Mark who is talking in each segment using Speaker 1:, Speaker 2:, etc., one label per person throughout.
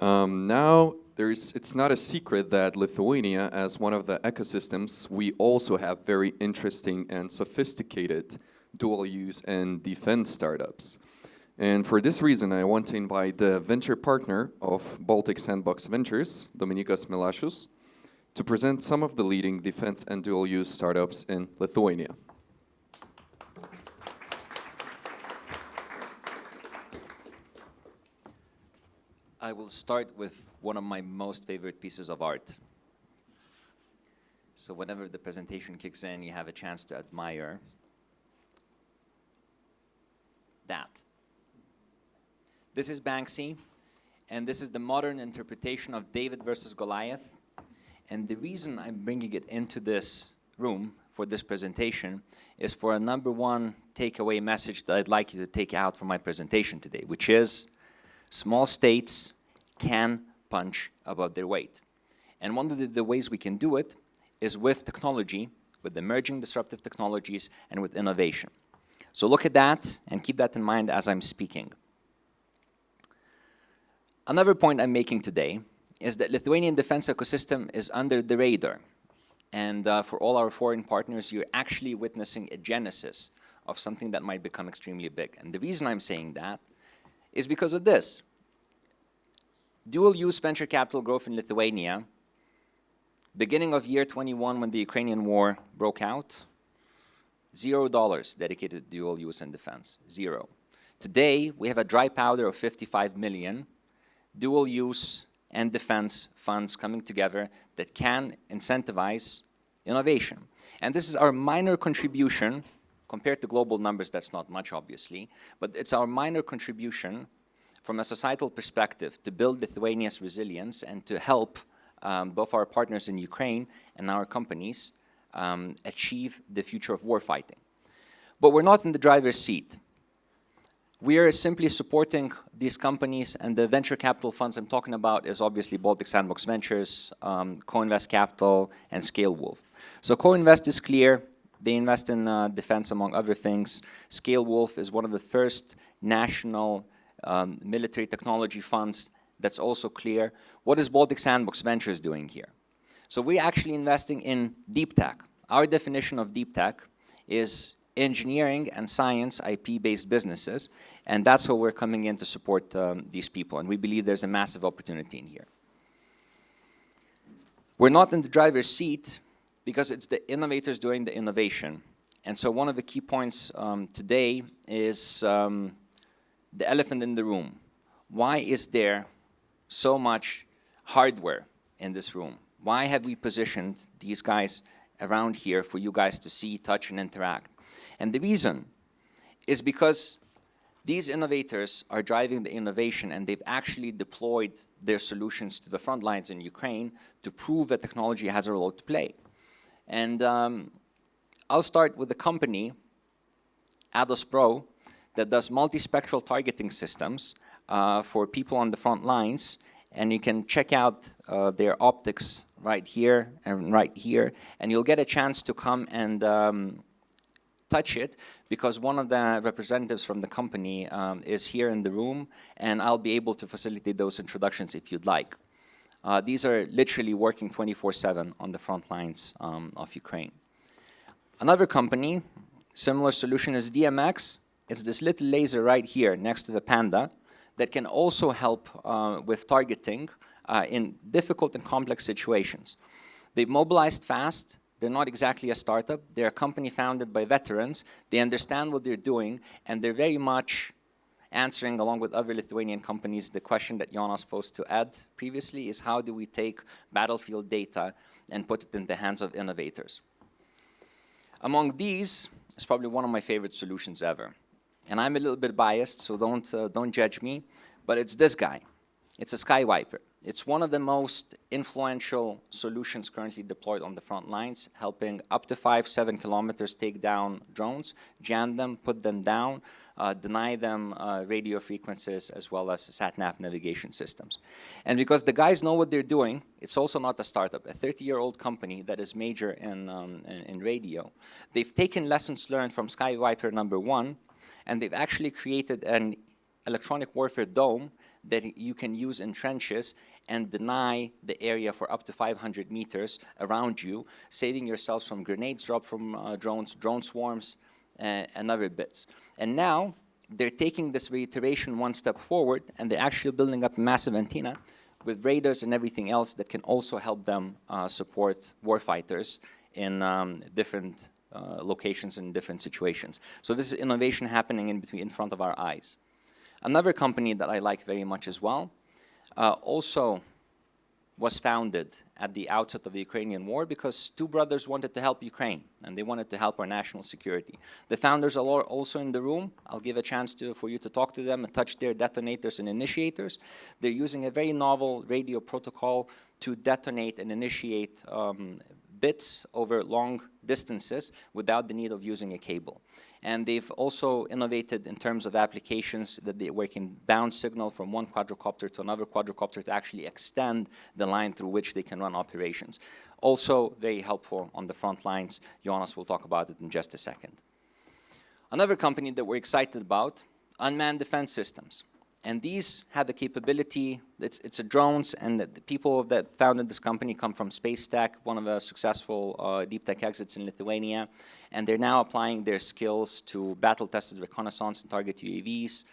Speaker 1: Now, it's not a secret that Lithuania, as one of the ecosystems, we also have very interesting and sophisticated dual-use and defense startups. And for this reason, I want to invite the venture partner of Baltic Sandbox Ventures, Dominykas Milašius, to present some of the leading defense and dual-use startups in Lithuania.
Speaker 2: I will start with one of my most favorite pieces of art. So whenever the presentation kicks in, you have a chance to admire that. This is Banksy, and this is the modern interpretation of David versus Goliath. And the reason I'm bringing it into this room for this presentation is for a number one takeaway message that I'd like you to take out from my presentation today, which is small states can punch above their weight. And one of the ways we can do it is with technology, with emerging disruptive technologies, and with innovation. So look at that and keep that in mind as I'm speaking. Another point I'm making today is that Lithuanian defense ecosystem is under the radar. And for all our foreign partners, you're actually witnessing a genesis of something that might become extremely big. And the reason I'm saying that is because of this. Dual-use venture capital growth in Lithuania, beginning of year 21 when the Ukrainian war broke out, $0 dedicated to dual-use and defense, zero. Today, we have a dry powder of 55 million dual-use and defense funds coming together that can incentivize innovation. And this is our minor contribution, compared to global numbers, that's not much obviously, but it's our minor contribution from a societal perspective to build Lithuania's resilience and to help both our partners in Ukraine and our companies achieve the future of warfighting. But we're not in the driver's seat. We are simply supporting these companies, and the venture capital funds I'm talking about is obviously Baltic Sandbox Ventures, Co-Invest Capital, and Scale Wolf. So Co-Invest is clear. They invest in defense, among other things. Scale Wolf is one of the first national military technology funds that's also clear. What is Baltic Sandbox Ventures doing here? So we're actually investing in deep tech. Our definition of deep tech is engineering and science IP-based businesses, and that's how we're coming in to support these people, and we believe there's a massive opportunity in here. We're not in the driver's seat because it's the innovators doing the innovation, and so one of the key points today is the elephant in the room. Why is there so much hardware in this room? Why have we positioned these guys around here for you guys to see, touch, and interact? And the reason is because these innovators are driving the innovation, and they've actually deployed their solutions to the front lines in Ukraine to prove that technology has a role to play. And I'll start with the company, Ados Pro, that does multispectral targeting systems for people on the front lines. And you can check out their optics right here and right here, and you'll get a chance to come and touch it, because one of the representatives from the company is here in the room, and I'll be able to facilitate those introductions if you'd like. These are literally working 24/7 on the front lines of Ukraine. Another company, similar solution, is DMX. It's this little laser right here next to the Panda that can also help with targeting in difficult and complex situations. They've mobilized fast. They're not exactly a startup. They're a company founded by veterans. They understand what they're doing, and they're very much answering, along with other Lithuanian companies, the question that Jonas posed to Ed previously, is how do we take battlefield data and put it in the hands of innovators? Among these is probably one of my favorite solutions ever. And I'm a little bit biased, so don't judge me, but it's this guy. It's a Skywiper. It's one of the most influential solutions currently deployed on the front lines, helping up to 5-7 kilometers take down drones, jam them, put them down, deny them radio frequencies, as well as sat-nav navigation systems. And because the guys know what they're doing, it's also not a startup, a 30-year-old company that is major in radio. They've taken lessons learned from Skywiper #1, and they've actually created an electronic warfare dome that you can use in trenches and deny the area for up to 500 meters around you, saving yourselves from grenades dropped from drones, drone swarms, and other bits. And now they're taking this reiteration one step forward, and they're actually building up a massive antenna with radars and everything else that can also help them support warfighters in different locations and different situations. So this is innovation happening in front of our eyes. Another company that I like very much as well also was founded at the outset of the Ukrainian war because two brothers wanted to help Ukraine, and they wanted to help our national security. The founders are also in the room. I'll give a chance for you to talk to them and touch their detonators and initiators. They're using a very novel radio protocol to detonate and initiate bits over long distances without the need of using a cable. And they've also innovated in terms of applications that they can bounce signal from one quadricopter to another quadricopter to actually extend the line through which they can run operations. Also very helpful on the front lines. Jonas will talk about it in just a second. Another company that we're excited about, unmanned defense systems. And these have the capability, it's a drones, and the people that founded this company come from Space Tech, one of the successful deep tech exits in Lithuania, and they're now applying their skills to battle-tested reconnaissance and target UAVs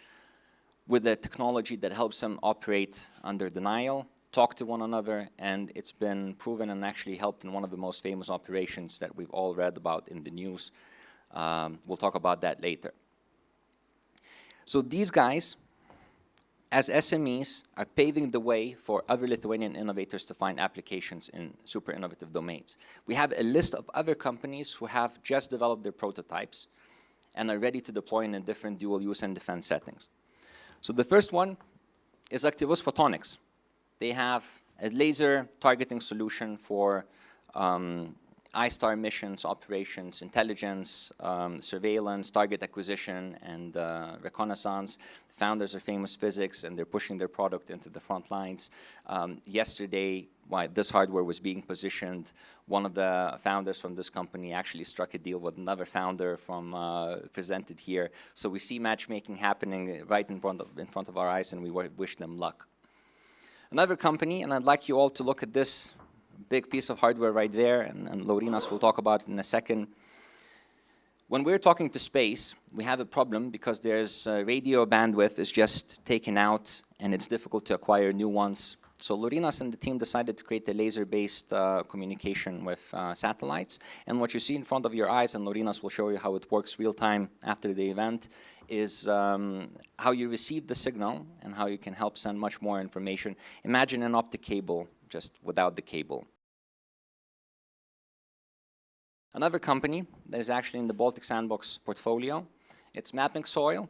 Speaker 2: with a technology that helps them operate under denial, talk to one another, and it's been proven and actually helped in one of the most famous operations that we've all read about in the news. We'll talk about that later. So these guys, as SMEs, are paving the way for other Lithuanian innovators to find applications in super innovative domains. We have a list of other companies who have just developed their prototypes and are ready to deploy in different dual use and defense settings. So the first one is Activus Photonics. They have a laser targeting solution for ISTAR missions, operations, intelligence, surveillance, target acquisition, and reconnaissance. The founders are famous physics, and they're pushing their product into the front lines. Yesterday, while this hardware was being positioned, one of the founders from this company actually struck a deal with another founder from presented here. So we see matchmaking happening right in front of our eyes, and we wish them luck. Another company, and I'd like you all to look at this big piece of hardware right there, and Laurynas will talk about it in a second. When we're talking to space, we have a problem because there's radio bandwidth is just taken out, and it's difficult to acquire new ones. So Laurynas and the team decided to create a laser-based communication with satellites. And what you see in front of your eyes, and Laurynas will show you how it works real-time after the event, is how you receive the signal and how you can help send much more information. Imagine an optic cable, just without the cable. Another company that is actually in the Baltic Sandbox portfolio, it's Mapping Soil,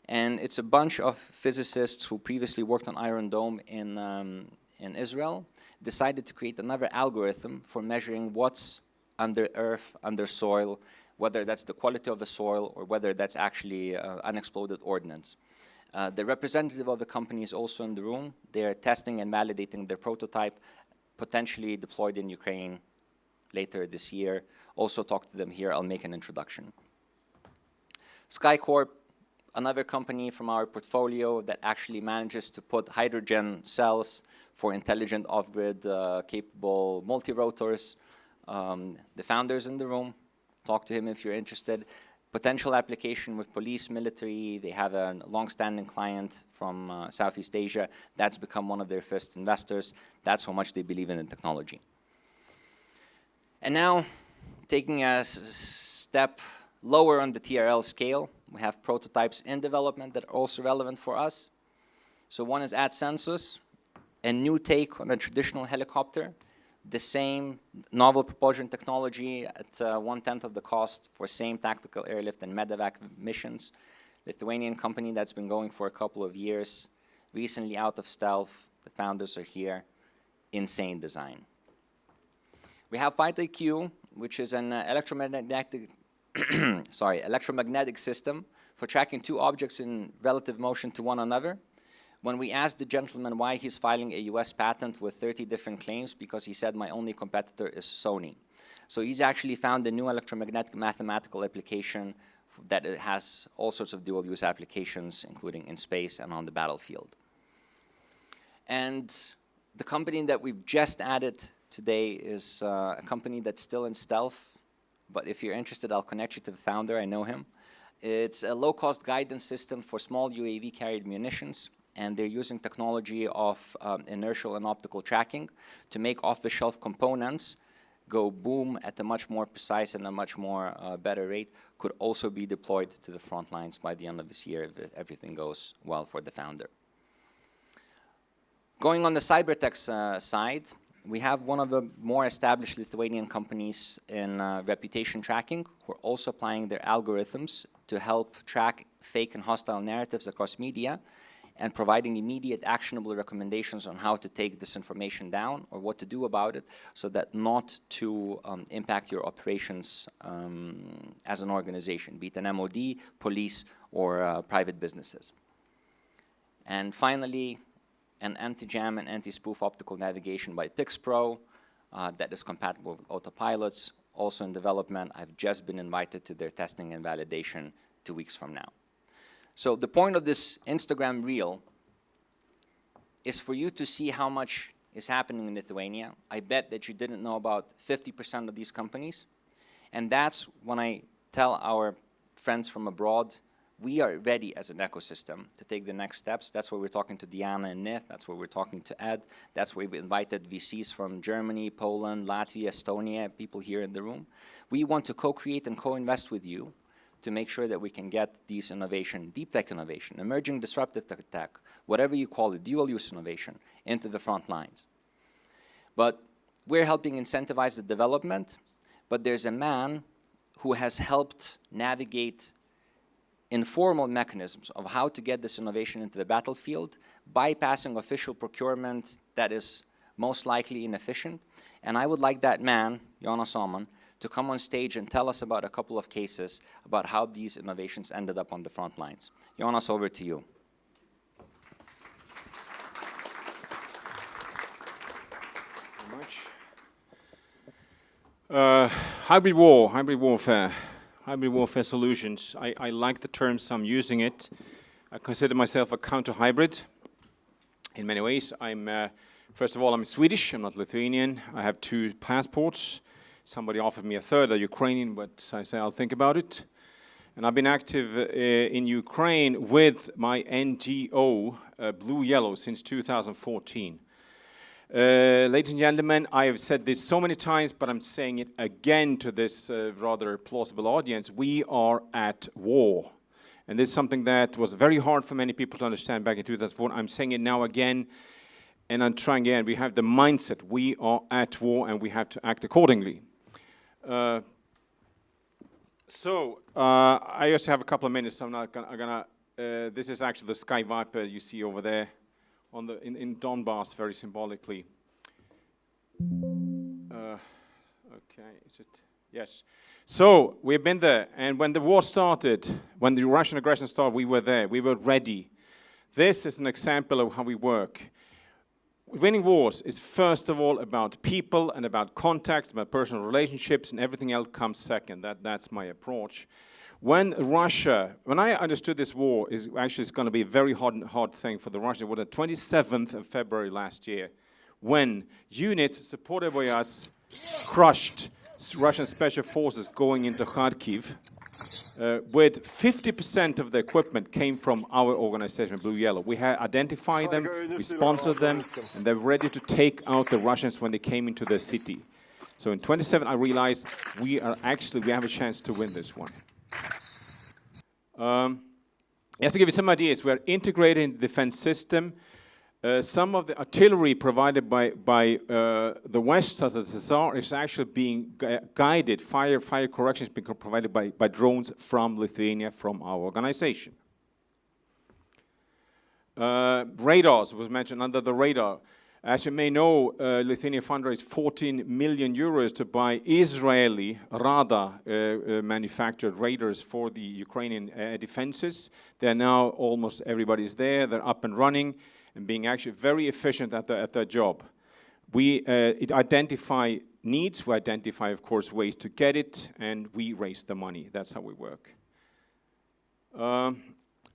Speaker 2: and it's a bunch of physicists who previously worked on Iron Dome in Israel, decided to create another algorithm for measuring what's under earth, under soil, whether that's the quality of the soil or whether that's actually unexploded ordnance. The representative of the company is also in the room. They are testing and validating their prototype, potentially deployed in Ukraine later this year. Also talk to them here. I'll make an introduction. SkyCorp, another company from our portfolio that actually manages to put hydrogen cells for intelligent off-grid capable multi-rotors. The founder's in the room. Talk to him if you're interested. Potential application with police, military. They have a long-standing client from Southeast Asia. That's become one of their first investors. That's how much they believe in the technology. And now, taking a step lower on the TRL scale, we have prototypes in development that are also relevant for us. So one is AdSensus, a new take on a traditional helicopter, the same novel propulsion technology at 1/10 of the cost for same tactical airlift and medevac missions. Lithuanian company that's been going for a couple of years, recently out of stealth. The founders are here. Insane design. We have FightIQ, which is an electromagnetic system for tracking two objects in relative motion to one another. When we asked the gentleman why he's filing a US patent with 30 different claims, because he said my only competitor is Sony. So he's actually found a new electromagnetic mathematical application that it has all sorts of dual use applications, including in space and on the battlefield. And the company that we've just added today is a company that's still in stealth, but if you're interested, I'll connect you to the founder. I know him. It's a low-cost guidance system for small UAV-carried munitions, and they're using technology of inertial and optical tracking to make off-the-shelf components go boom at a much more precise and a much more better rate. Could also be deployed to the front lines by the end of this year if everything goes well for the founder. Going on the cybertech side, we have one of the more established Lithuanian companies in reputation tracking who are also applying their algorithms to help track fake and hostile narratives across media and providing immediate actionable recommendations on how to take this information down or what to do about it so that not to impact your operations as an organization, be it an MOD, police, or private businesses. And finally, an anti-jam and anti-spoof optical navigation by PixPro that is compatible with autopilots, also in development. I've just been invited to their testing and validation 2 weeks from now. So the point of this Instagram reel is for you to see how much is happening in Lithuania. I bet that you didn't know about 50% of these companies. And that's when I tell our friends from abroad, we are ready as an ecosystem to take the next steps. That's why we're talking to Diana and Nith. That's why we're talking to Ed. That's why we invited VCs from Germany, Poland, Latvia, Estonia, people here in the room. We want to co-create and co-invest with you to make sure that we can get these innovation, deep tech innovation, emerging disruptive tech, whatever you call it, dual-use innovation, into the front lines. But we're helping incentivize the development, but there's a man who has helped navigate informal mechanisms of how to get this innovation into the battlefield, bypassing official procurement that is most likely inefficient. And I would like that man, Jonas Öhman, to come on stage and tell us about a couple of cases about how these innovations ended up on the front lines. Jonas, over to you.
Speaker 3: Thank you very much. Hybrid warfare solutions. I like the term, so I'm using it. I consider myself a counter-hybrid in many ways. First of all, I'm Swedish, I'm not Lithuanian. I have 2 passports. Somebody offered me a third, a Ukrainian, but I say I'll think about it. And I've been active in Ukraine with my NGO, Blue Yellow, since 2014. Ladies and gentlemen, I have said this so many times, but I'm saying it again to this rather plausible audience. We are at war. And this is something that was very hard for many people to understand back in 2004. I'm saying it now again, and I'm trying again. We have the mindset. We are at war, and we have to act accordingly. I just have a couple of minutes, so I'm not gonna this is actually the Sky Viper you see over there on in Donbass, very symbolically. Okay, is it? Yes. So we've been there, and when the war started, when the Russian aggression started, we were there. We were ready. This is an example of how we work. Winning wars is first of all about people and about contacts, about personal relationships, and everything else comes second. That's my approach. When I understood this war is actually it's going to be a very hard thing for the Russians. It was the 27th of February last year, when units supported by us crushed Russian special forces going into Kharkiv. With 50% of the equipment came from our organization, Blue Yellow. We had identified them, we sponsored them, and they're ready to take out the Russians when they came into the city. So in 27, I realized we have a chance to win this one. Just to give you some ideas, we are integrating the defense system. Some of the artillery provided by the West, such as the Tsar, is actually being guided. Fire correction is being provided by drones from Lithuania, from our organization. Radars was mentioned under the radar. As you may know, Lithuania fundraised 14 million euros to buy Israeli radar manufactured radars for the Ukrainian defenses. They're now almost everybody's there. They're up and running and being actually very efficient at their job. We identify needs, we identify, of course, ways to get it, and we raise the money. That's how we work.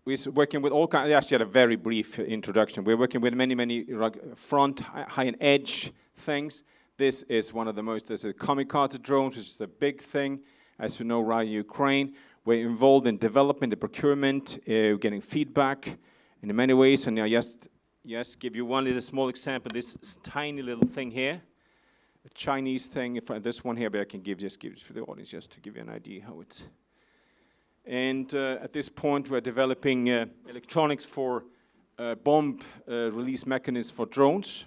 Speaker 3: we're working with all kinds. I actually had a very brief introduction. We're working with many front, high and edge things. This is one of the most. There's a kamikaze drones, which is a big thing, as you know, right in Ukraine. We're involved in development, the procurement, getting feedback in many ways. And I just give you one little small example. This tiny little thing here, a Chinese thing. If this one here, but I can give it for the audience just to give you an idea how it's. And at this point, we're developing electronics for bomb release mechanisms for drones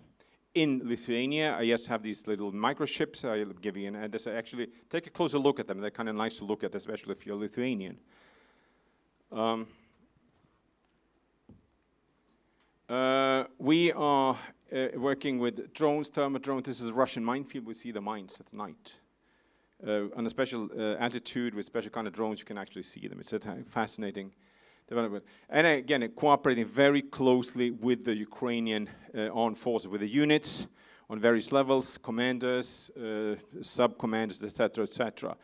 Speaker 3: in Lithuania. I just have these little microchips. I'll give you and this actually take a closer look at them. They're kind of nice to look at, especially if you're Lithuanian. We are working with drones, thermal drones. This is a Russian minefield. We see the mines at night. On a special altitude with special kind of drones, you can actually see them. It's a fascinating development. And again, cooperating very closely with the Ukrainian armed forces, with the units on various levels, commanders, sub-commanders, etc., etc.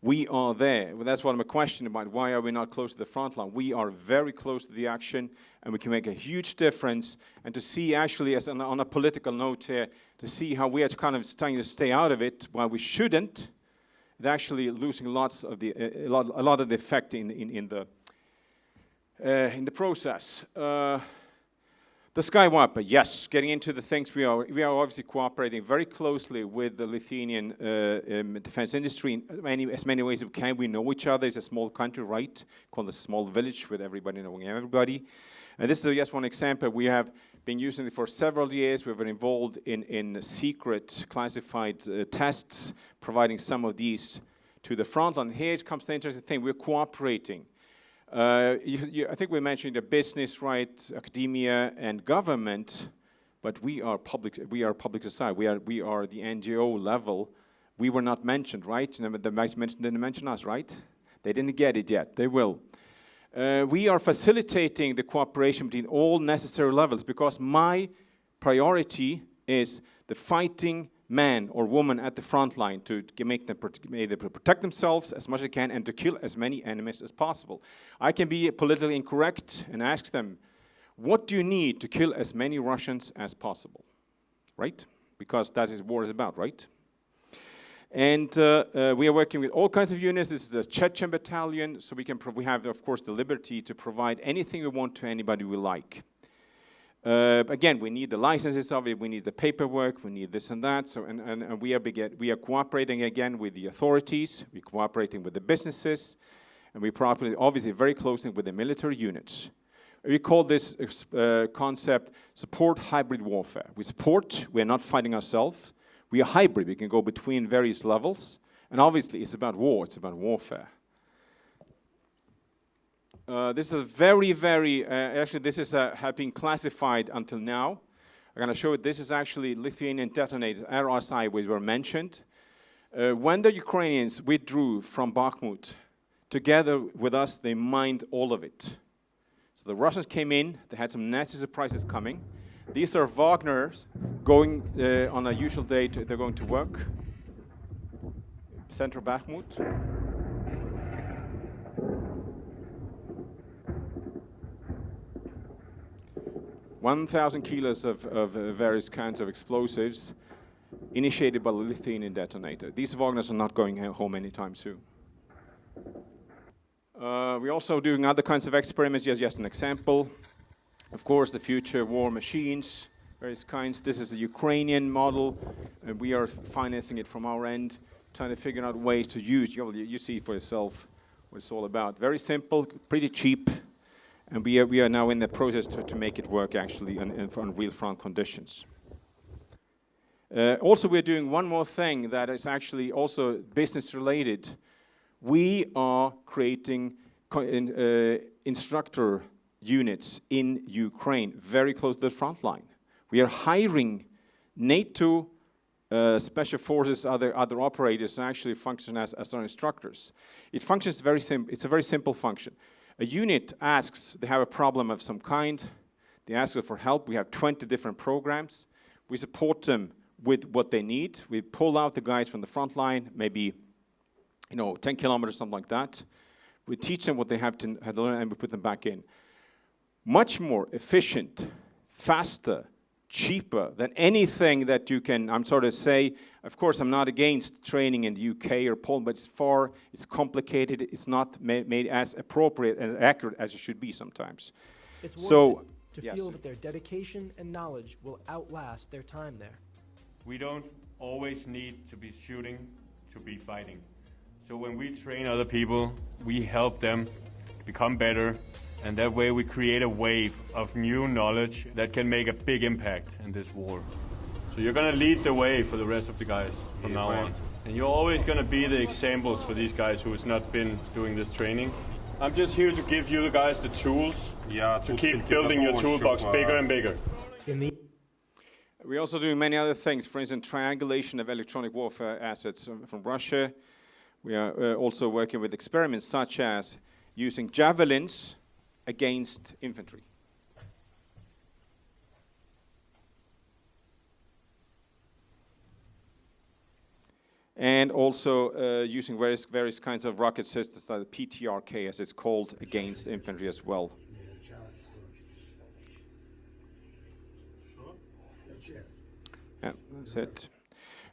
Speaker 3: We are there. Well, that's what I'm questioning about. Why are we not close to the front line? We are very close to the action, and we can make a huge difference. And to see actually, as on a political note here, to see how we are kind of trying to stay out of it while we shouldn't, and actually losing lots of the a lot of the effect in the process. The Skywalker, yes, getting into the things we are obviously cooperating very closely with the Lithuanian defense industry in as many ways as we can. We know each other. It's a small country, right? Called a small village with everybody knowing everybody. And this is just one example. We have been using it for several years. We've been involved in secret classified tests, providing some of these to the front line. Here it comes to the interesting thing. We're cooperating. I think we mentioned the business, right, academia, and government, but we are public. We are public society. We are the NGO level. We were not mentioned, right? The vice mentioned didn't mention us, right? They didn't get it yet. They will. We are facilitating the cooperation between all necessary levels because my priority is the fighting man or woman at the front line to make them protect themselves as much as they can and to kill as many enemies as possible. I can be politically incorrect and ask them, what do you need to kill as many Russians as possible? Right? Because that is what war is about, right? And we are working with all kinds of units. This is a Chechen battalion, so we have, of course, the liberty to provide anything we want to anybody we like. Again, we need the licenses of it, we need the paperwork, we need this and that. So, and we are cooperating again with the authorities, we're cooperating with the businesses, and we cooperate obviously very closely with the military units. We call this concept support hybrid warfare. We support, we're not fighting ourselves. We are hybrid, we can go between various levels, and obviously it's about war, it's about warfare. This is very, actually this is have been classified until now. I'm going to show it. This is actually Lithuanian detonators, RSI, which were mentioned. When the Ukrainians withdrew from Bakhmut, together with us, they mined all of it. So the Russians came in, they had some nasty surprises coming. These are Wagners going on a usual day, they're going to work. Center Bakhmut. 1,000 kilos of various kinds of explosives initiated by the Lithuanian detonator. These Wagners are not going home anytime soon. We're also doing other kinds of experiments, just an example. Of course, the future war machines, various kinds. This is the Ukrainian model, and we are financing it from our end, trying to figure out ways to use. You see for yourself what it's all about. Very simple, pretty cheap, and we are now in the process to make it work actually on real front conditions. Also, we're doing one more thing that is actually also business related. We are creating instructor units in Ukraine, very close to the front line. We are hiring NATO special forces, other operators, to actually function as our instructors. It functions very simple. It's a very simple function. A unit asks, they have a problem of some kind, they ask us for help. We have 20 different programs. We support them with what they need. We pull out the guys from the front line, maybe 10 kilometers, something like that. We teach them what they have to learn, and we put them back in. much more efficient, faster, cheaper than anything that you can, I'm sort of say, of course I'm not against training in the UK or Poland, but it's complicated, it's not made as appropriate and accurate as it should be sometimes.
Speaker 4: It's
Speaker 3: So,
Speaker 4: worth it to
Speaker 3: yes.
Speaker 4: feel that their dedication and knowledge will outlast their time there.
Speaker 5: We don't always need to be shooting to be fighting. So when we train other people, we help them become better, and that way we create a wave of new knowledge that can make a big impact in this war. So you're going to lead the way for the rest of the guys from now on. And you're always going to be the examples for these guys who has not been doing this training. I'm just here to give you guys the tools to keep building your toolbox bigger and bigger.
Speaker 3: We're also doing many other things, for instance, triangulation of electronic warfare assets from Russia. We are also working with experiments such as using javelins against infantry. And also using various kinds of rocket systems, like the PTRK as it's called, against infantry as well. Yeah, that's it.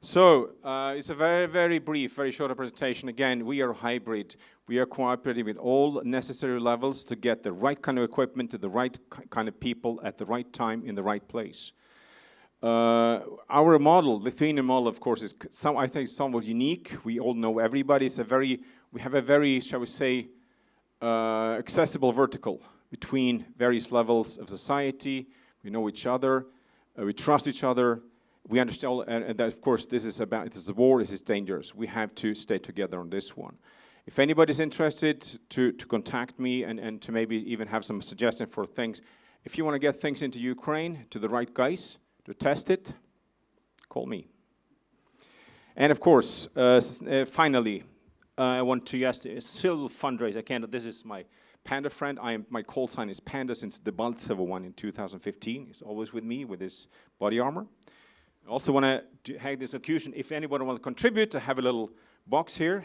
Speaker 3: So, it's a very, very brief, very short presentation. Again, we are hybrid. We are cooperating with all necessary levels to get the right kind of equipment to the right kind of people at the right time in the right place. Our model, Lithuanian model, of course, is I think somewhat unique. We all know everybody. We have a very, shall we say, accessible vertical between various levels of society. We know each other. We trust each other. We understand, and that, of course, this is a war, this is dangerous. We have to stay together on this one. If anybody's interested to contact me and to maybe even have some suggestions for things, if you want to get things into Ukraine to the right guys to test it, call me. And of course, finally, I want to still fundraise. This is my Panda friend. My call sign is Panda since the Baltsevo one in 2015. He's always with me with his body armor. I also want to have this occasion, if anybody wants to contribute, I have a little box here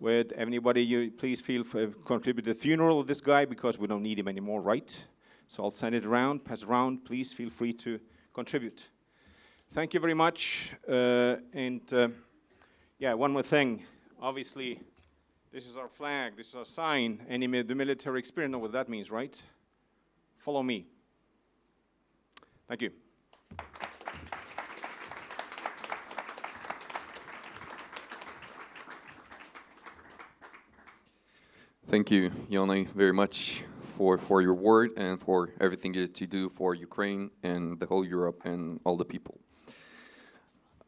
Speaker 3: with anybody, you please feel free to contribute to the funeral of this guy because we don't need him anymore, right? So I'll send it around, pass it around. Please feel free to contribute. Thank you very much. Yeah, one more thing. Obviously, this is our flag, this is our sign. The military experience know what that means, right? Follow me. Thank you.
Speaker 1: Thank you, Jonas, very much for your word and for everything that you do for Ukraine and the whole Europe and all the people.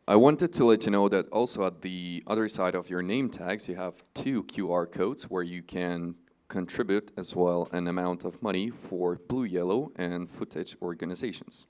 Speaker 1: I wanted to let you know that also at the other side of your name tags, you have 2 QR codes where you can contribute as well an amount of money for Blue, Yellow, and Footage organizations.